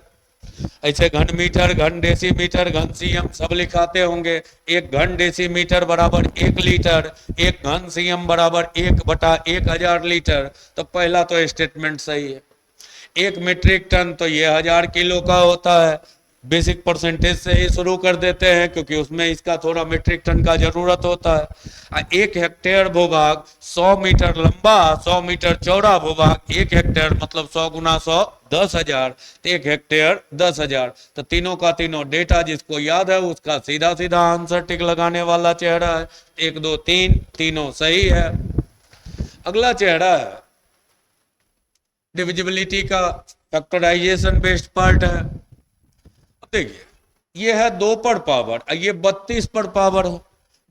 ऐसे घन मीटर, घन डेसीमीटर, घन सीएम सब लिखाते होंगे। एक घन डेसीमीटर बराबर 1 लीटर, एक घन सीएम बराबर 1/1000 लीटर। तो पहला तो स्टेटमेंट सही है। 1 मीट्रिक टन तो ये 1000 किलो का होता है। बेसिक परसेंटेज से ही शुरू कर देते हैं क्योंकि उसमें इसका थोड़ा मीट्रिक टन का जरूरत होता है। 1 हेक्टेयर भूभाग 100 मीटर लंबा, 100 मीटर चौड़ा भूभाग। 1 हेक्टेयर मतलब 100 गुना 100 10,000, तो 1 हेक्टेयर 10,000। तो तीनों का तीनों डेटा जिसको याद है उसका सीधा सीधा आंसर टिक लगाने वाला चेहरा है। 1 2 3 तीनों सही है। अगला चेहरा है डिविजिबिलिटी का, फैक्टराइजेशन बेस्ड पार्ट है। अब देखिए ये है 2 पर पावर, ये 32 पर पावर है।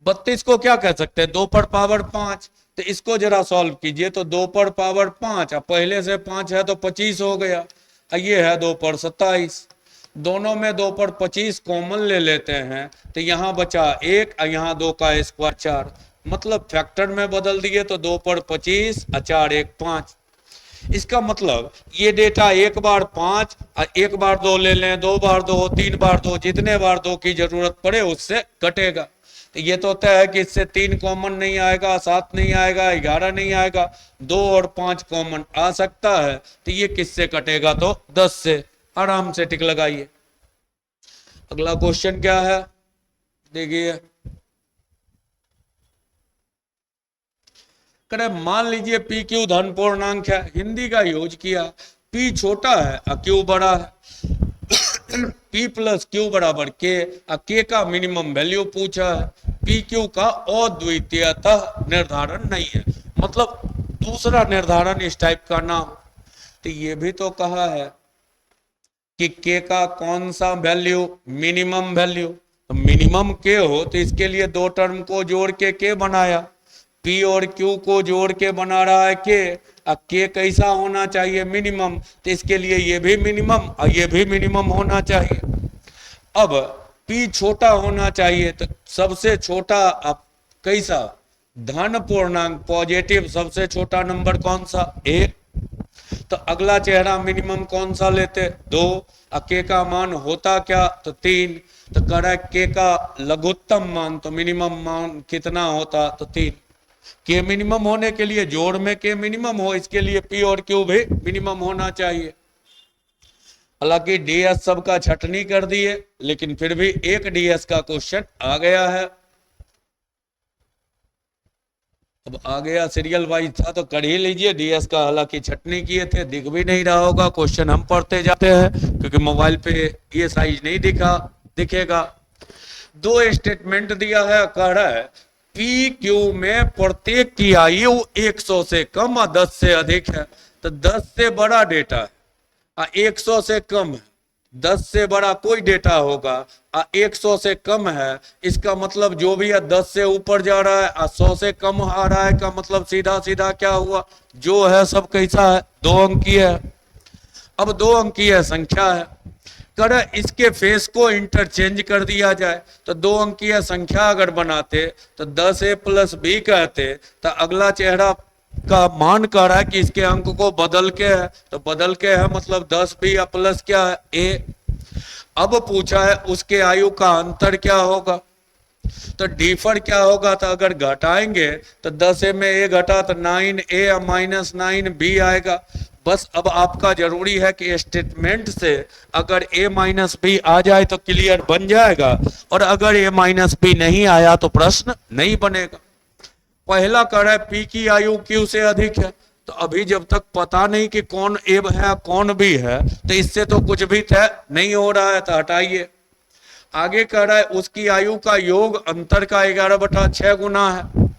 32 को क्या कह सकते हैं, 2 पर पावर 5। तो इसको जरा सॉल्व कीजिए तो 2 पर पावर 5, अब पहले से 5 है तो 25 हो गया। ये है 2 पर 27, दोनों में 2 पर 25 कॉमन ले लेते हैं तो यहाँ बचा 1, यहाँ 2 का स्क्वायर 4, मतलब फैक्टर में बदल दिए तो 2 पर 25 और 4 1 5। इसका मतलब ये डेटा 1 बार 5 और 1 बार 2 ले लें, 2 बार 2, 3 बार 2, जितने बार 2 की जरूरत पड़े उससे कटेगा। तो ये तो होता है कि इससे 3 कॉमन नहीं आएगा, 7 नहीं आएगा, 11 नहीं आएगा, 2 और 5 कॉमन आ सकता है। तो ये किससे कटेगा, तो 10 से। आराम से टिक लगाइए। अगला क्वेश्चन क्या है देखिए, मान लीजिए पी क्यू धन पूर्णांक है, हिंदी का यूज किया। पी छोटा है और क्यू बड़ा है। पी प्लस क्यू बराबर के, के का मिनिमम वैल्यू पूछा है। पी क्यू का अद्वितीयतः निर्धारण नहीं है, मतलब दूसरा निर्धारण इस टाइप का ना हो। तो ये भी तो कहा है कि के का कौन सा वैल्यू, मिनिमम वैल्यू। तो मिनिमम के हो तो इसके लिए 2 टर्म को जोड़ के बनाया। पी और क्यू को जोड़ के बना रहा है के। अब के कैसा होना चाहिए, मिनिमम, तो इसके लिए ये भी मिनिमम और ये भी मिनिमम होना चाहिए। अब पी छोटा होना चाहिए तो सबसे छोटा अब कैसा, धन पूर्णांक पॉजिटिव सबसे छोटा नंबर कौन सा, 1। तो अगला चेहरा मिनिमम कौन सा लेते, 2। के का मान होता क्या, तो 3। तो करेक्ट के का लघुत्तम मान, तो मिनिमम मान कितना होता, तो 3। के मिनिमम होने के लिए जोड़ में के मिनिमम हो, इसके लिए पी और क्यू भी मिनिमम होना चाहिए। हालांकि डीएस सबका छटनी कर दिए, लेकिन फिर भी एक डीएस का क्वेश्चन आ गया है। अब आ गया, सीरियल वाइज था तो कर ही लीजिए। डीएस का हालांकि छटनी किए थे, दिख भी नहीं रहा होगा, क्वेश्चन हम पढ़ते जाते हैं क्योंकि मोबाइल पे ये साइज नहीं दिखेगा। 2 स्टेटमेंट दिया है, कह रहा है पी क्यू में प्रत्येक की आयु 100 से कम और 10 से अधिक है। तो 10 से बड़ा डेटा है, 100 से कम है। 10 से बड़ा कोई डेटा होगा, 100 से कम है, इसका मतलब जो भी है 10 से ऊपर जा रहा है और 100 से कम आ रहा है, का मतलब सीधा सीधा क्या हुआ, जो है सब कैसा है, 2 अंकीय है। अब 2 अंकीय संख्या है, कर इसके फेस को इंटरचेंज कर दिया जाए तो 2 अंकीय संख्या अगर बनाते तो 10a + b कहते, तो अगला चेहरा का मान कह रहा है कि इसके अंक को बदल के है, तो बदल के है मतलब 10b या प्लस क्या है, a। अब पूछा है उसके आयु का अंतर क्या होगा, तो डिफर क्या होगा, तो अगर घटाएंगे तो 10a में a घटा तो 9a -9b आएगा। बस अब आपका जरूरी है कि स्टेटमेंट से अगर a -b आ जाए तो क्लियर बन जाएगा, और अगर a -b नहीं आया तो प्रश्न नहीं बनेगा। पहला कह रहा है p की आयु q से अधिक है, तो अभी जब तक पता नहीं कि कौन a है कौन b है तो इससे तो कुछ भी तय नहीं हो रहा है, तो हटाइए। आगे कह रहा है उसकी आयु का योग अंतर का 11/6 गुना है,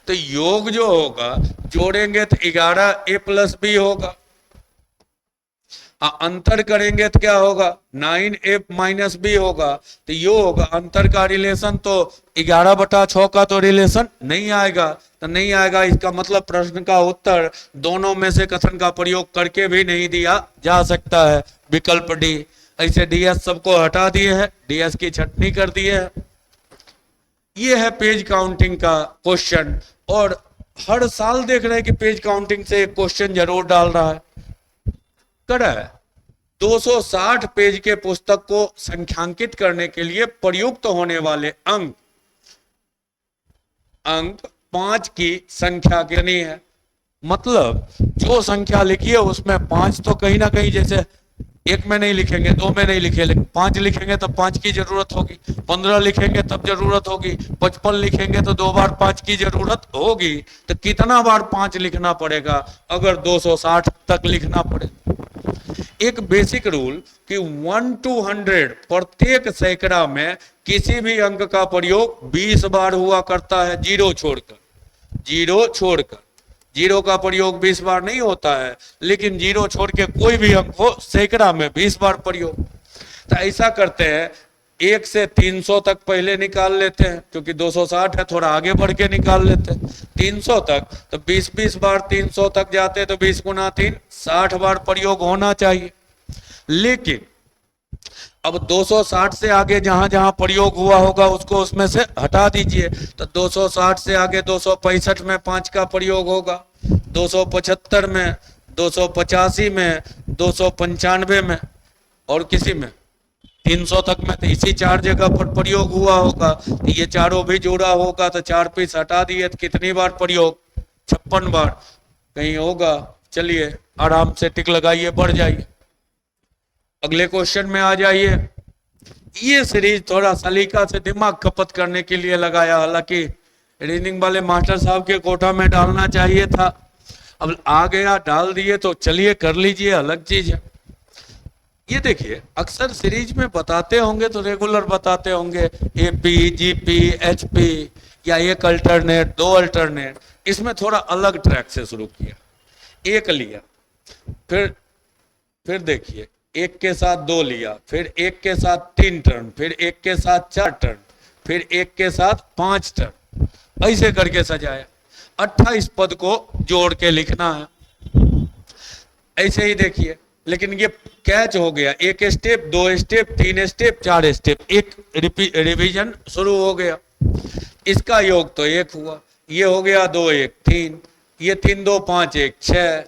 तो योग जो होगा जोड़ेंगे तो 11a + b होगा, अंतर करेंगे तो क्या होगा, 9a - b होगा। तो योग अंतर का रिलेशन तो 11/6 का तो रिलेशन नहीं आएगा, तो नहीं आएगा, इसका मतलब प्रश्न का उत्तर दोनों में से कथन का प्रयोग करके भी नहीं दिया जा सकता है, विकल्प डी। ऐसे डीएस सबको हटा दिए है, डीएस की छटनी कर दिए है। ये है पेज काउंटिंग का क्वेश्चन, और हर साल देख रहे हैं कि पेज काउंटिंग से एक क्वेश्चन जरूर डाल रहा है। कर 2 260 पेज के पुस्तक को संख्यांकित करने के लिए प्रयुक्त होने वाले अंक 5 की संख्या कितनी है? मतलब जो संख्या लिखी है उसमें 5 तो कहीं ना कहीं, जैसे 1 में नहीं लिखेंगे, 2 में नहीं लिखेंगे, 5 लिखेंगे तब 5 की जरूरत होगी, 15 लिखेंगे तब जरूरत होगी, 55 लिखेंगे तो 2 बार 5 की जरूरत होगी। तो कितना बार 5 लिखना पड़ेगा अगर 260 तक लिखना पड़ेगा? एक बेसिक रूल कि 1 to 100 प्रत्येक सैकड़ा में किसी भी अंक का प्रयोग 20 बार हुआ करता है, जीरो छोड़कर। जीरो का प्रयोग 20 बार नहीं होता है, लेकिन जीरो छोड़ के कोई भी अंक हो सैकड़ा में 20 बार प्रयोग। तो ऐसा करते हैं, 1 से 300 तक पहले निकाल लेते हैं, क्योंकि 260 है, थोड़ा आगे बढ़ के निकाल लेते हैं 300 तक। तो 20 बार 300 तक जाते तो 20 गुना 3 60 बार प्रयोग होना चाहिए। लेकिन अब 260 से आगे जहां जहां प्रयोग हुआ होगा उसको उसमें से हटा दीजिए। तो 260 से आगे 265 में 5 का प्रयोग होगा, 275 में, 285 में, 295 में, और किसी में 300 तक में। तो इसी 4 जगह पर प्रयोग हुआ होगा, तो ये चारों भी जोड़ा होगा, तो 4 पीस हटा दिए तो कितनी बार प्रयोग? 56 बार कहीं होगा। चलिए आराम से टिक लगाइए, बढ़ जाइए, अगले क्वेश्चन में आ जाइए। ये सीरीज थोड़ा सलीका से दिमाग खपत करने के लिए लगाया, हालांकि रीडिंग वाले मास्टर साहब के कोठा में डालना चाहिए था, अब आ गया डाल दिए, तो चलिए कर लीजिए, अलग चीज है। ये देखिए अक्सर सीरीज में बताते होंगे तो रेगुलर बताते होंगे, एपी, जीपी, एचपी, या एक अल्टरनेट, 2 अल्टरनेट। इसमें थोड़ा अलग ट्रैक से शुरू किया, 1 लिया, फिर देखिए 1 के साथ 2 लिया, फिर 1 के साथ 3 टर्न, फिर 1 के साथ 4 टर्न, फिर 1 के साथ 5 टर्न, ऐसे करके सजाया। 28 पद को जोड़ के लिखना है, ऐसे ही देखिए। लेकिन ये कैच हो गया, 1 स्टेप, 2 स्टेप, 3 स्टेप, 4 स्टेप, एक रिवीजन शुरू हो गया। इसका योग तो 1 हुआ, ये हो गया 2 1 3, ये 3 2 5 1 6,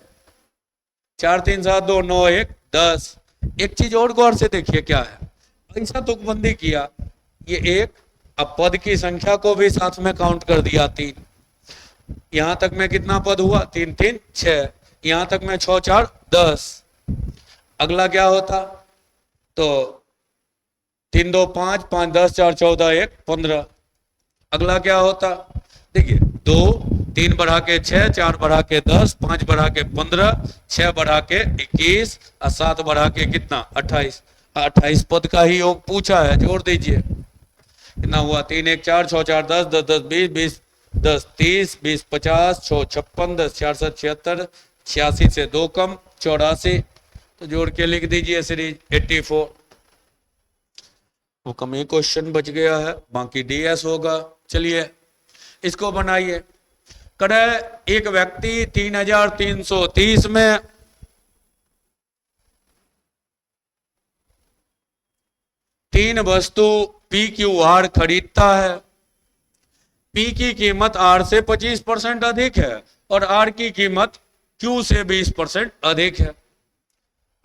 4 3 7 2 9 1 10। एक चीज और गौर से देखिए क्या है, ऐसा तुकबंदी किया, ये 1, अब पद की संख्या को भी साथ में काउंट कर दिया 3, यहां तक में कितना पद हुआ? 3 3 6, यहां तक में 6 4 10। अगला क्या होता? तो 3 2 5 5 10 4 14 1 15। अगला क्या होता? देखिए 2 3 बढ़ा के 6, 4 बढ़ा के 10, 5 बढ़ा के 15, 6 बढ़ा के 21 और 7 बढ़ा के कितना? 28। 28 पद का ही योग पूछा है, जोड़ दीजिए कितना हुआ? 3 1 4 6 4 10 10 10 20 20 10 30 20 50 6 56 10 4 7 76, 86 से 2 कम 84, तो जोड़ के लिख दीजिए सीरीज 84। वो कम ही क्वेश्चन बच गया है, बाकी डीएस होगा। चलिए इसको बनाइए। करे एक व्यक्ति 3330 में 3 वस्तु पी क्यू आर खरीदता है। पी की कीमत आर से 25% अधिक है और आर की कीमत क्यू से 20% अधिक है।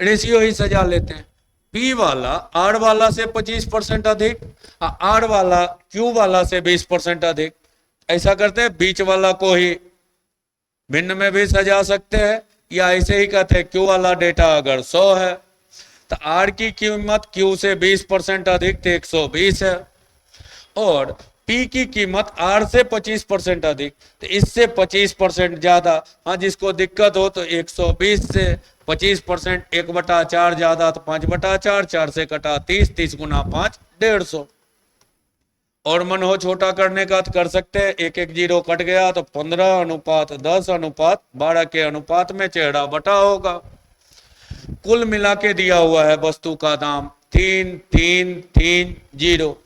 रेशियो ही सजा लेते हैं, पी वाला आर वाला से 25% अधिक, आर वाला क्यू वाला से 20% अधिक। ऐसा करते हैं, बीच वाला को ही भिन्न में भी सजा सकते हैं, या ऐसे ही कहते हैं क्यू वाला डेटा अगर 100 है तो आर की कीमत क्यू से 20% अधिक तो 120 है, और पी की कीमत आर से 25% अधिक तो इससे 25% ज्यादा। हाँ, जिसको दिक्कत हो तो 120 से 25% 1/4 ज्यादा तो 5/4, 4 से कटा 30, 30 गुना 5 150। और मन हो छोटा करने का तो कर सकते हैं, 1 1 0 कट गया तो 15:10:12 के अनुपात में चेहरा बटा होगा। कुल मिला के दिया हुआ है वस्तु का दाम 3 3 3 0,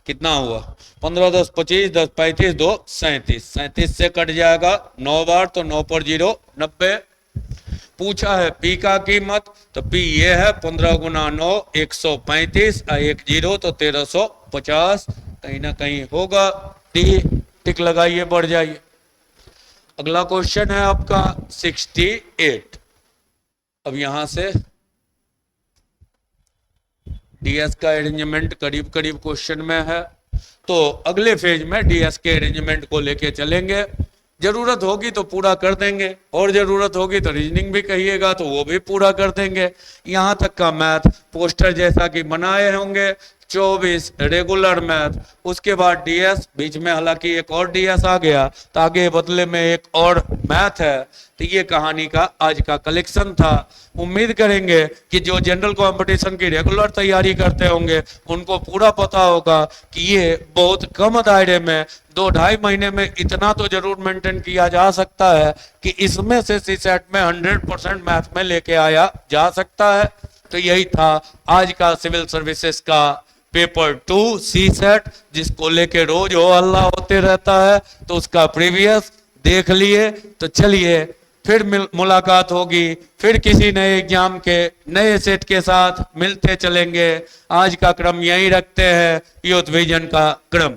कितना हुआ? 15 10 25 10 35 2 37, 37 से कट जाएगा 9 बार तो 9 पर 0 90। पूछा है पी का कीमत, तो पी ये है 15 गुना 9 135, 1 0 तो 1350, कहीं ना कहीं होगा डी। टिक लगाइए, बढ़ जाइए। अगला क्वेश्चन है आपका 68। अब यहां से डीएस का अरेंजमेंट करीब करीब क्वेश्चन में है, तो अगले फेज में डीएस के अरेंजमेंट को लेके चलेंगे। जरूरत होगी तो पूरा कर देंगे, और जरूरत होगी तो रीजनिंग भी कहिएगा तो वो भी पूरा कर देंगे। यहाँ तक का मैथ पोस्टर जैसा कि बनाए होंगे 24 रेगुलर मैथ, उसके बाद डीएस, बीच में हालांकि एक और डीएस आ गया तो आगे बदले में एक और मैथ है। तो ये कहानी का आज का कलेक्शन था। उम्मीद करेंगे कि जो जनरल कंपटीशन की रेगुलर तैयारी करते होंगे उनको पूरा पता होगा कि ये बहुत कम दायरे में 2-2.5 महीने में इतना तो जरूर मेंटेन किया जा सकता है कि इसमें से सीसेट में 100% मैथ में लेके आया जा सकता है। तो यही था आज का सिविल सर्विसेज का पेपर 2 सीसेट, जिसको लेके रोज हो हल्ला होते रहता है, तो उसका प्रीवियस देख लिए। तो चलिए फिर मुलाकात होगी, फिर किसी नए एग्जाम के नए सेट के साथ मिलते चलेंगे। आज का क्रम यही रखते हैं, यूथ विजन का क्रम।